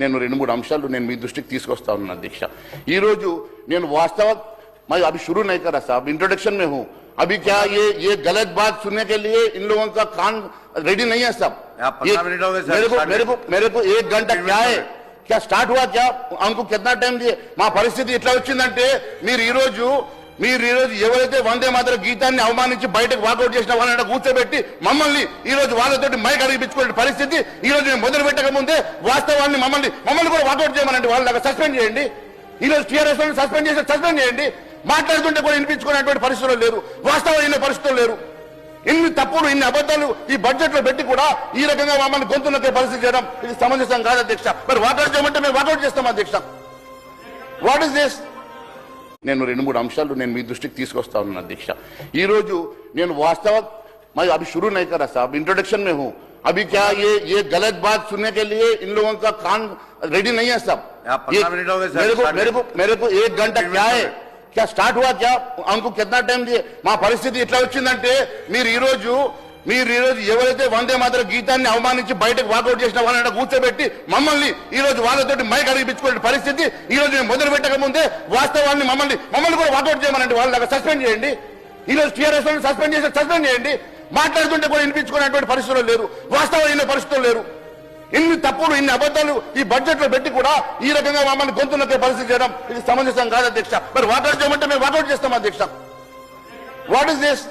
నేను 2-3 అంశాలు నేను మీ దృష్టికి తీసుకొస్తా ఉన్నాను अध्यक्ष। ఈ రోజు నేను वास्तव मैं अभी शुरू नहीं करा साहब, इंट्रोडक्शन में हूँ अभी। क्या ये गलत बात सुनने के लिए इन लोगों का कान रेडी नहीं है साहब। मेरे को 1 घंटा क्या है, क्या स्टार्ट हुआ, क्या हमको कितना टाइम दिए। మా పరిస్థితి ఎట్లా వచ్చిందంటే మీరు ఈ రోజు ఎవరైతే వందే మాతర గీతాన్ని అవమానించి బయటకు వాకౌట్ చేసిన వాళ్ళని కూర్చోబెట్టి మమ్మల్ని ఈ రోజు వాళ్ళతోటి మైక్ అడిగిపించుకునే పరిస్థితి ఈ రోజు నేను మొదలు పెట్టక ముందే వాస్తవాన్ని మమ్మల్ని కూడా వాకౌట్ చేయమనండి, వాళ్ళ సస్పెండ్ చేయండి। ఈ రోజు టీఆర్ఎస్ సస్పెండ్ చేయండి। మాట్లాడుతుంటే కూడా వినిపించుకునేటువంటి పరిస్థితులు లేరు, వాస్తవమైన పరిస్థితులు లేరు। ఇన్ని తప్పులు ఇన్ని అబద్ధాలు ఈ బడ్జెట్ లో పెట్టి కూడా ఈ రకంగా మమ్మల్ని గొంతునొక్కే పరిస్థితి చేయడం ఇది సమంజసం కాదు అధ్యక్ష। మరి వాకౌట్ చేయమంటే మేము వాకౌట్ చేస్తాం అధ్యక్ష। What is this? నేను 2-3 అంశాలు నేను మీ దృష్టికి తీసుకొస్తా ఉన్నాను अध्यक्ष। ఈ రోజు నేను वास्तव मैं अभी शुरू नहीं करा साहब, इंट्रोडक्शन में हूँ अभी। क्या ये गलत बात सुनने के लिए इन लोगों का कान रेडी नहीं है साहब। मेरे को 1 घंटा क्या है, क्या स्टार्ट हुआ, क्या हमको कितना टाइम दिए। మా పరిస్థితి ఎట్లా వచ్చిందంటే మీరు ఈ రోజు ఎవరైతే వందే మాతర గీతాన్ని అవమానించి బయటకు వాకౌట్ చేసిన వాళ్ళని కూర్చోబెట్టి మమ్మల్ని ఈ రోజు వాళ్ళతోటి మైక్ అడిగిపించుకునే పరిస్థితి ఈ రోజు నేను మొదలు పెట్టక ముందే వాస్తవాన్ని మమ్మల్ని కూడా వాకౌట్ చేయమనండి, వాళ్ళ సస్పెండ్ చేయండి। ఈ రోజు టీఆర్ఎస్ సస్పెండ్ చేయండి। మాట్లాడుతుంటే కూడా వినిపించుకునేటువంటి పరిస్థితులు లేరు, వాస్తవమైన పరిస్థితులు లేరు। ఇన్ని తప్పులు ఇన్ని అబద్ధాలు ఈ బడ్జెట్ లో పెట్టి కూడా ఈ రకంగా మమ్మల్ని గొంతునొక్కే పరిస్థితి చేయడం ఇది సమంజసం కాదు అధ్యక్ష। మరి వాకౌట్ చేయమంటే మేము వాకౌట్ చేస్తాం అధ్యక్ష। What is this?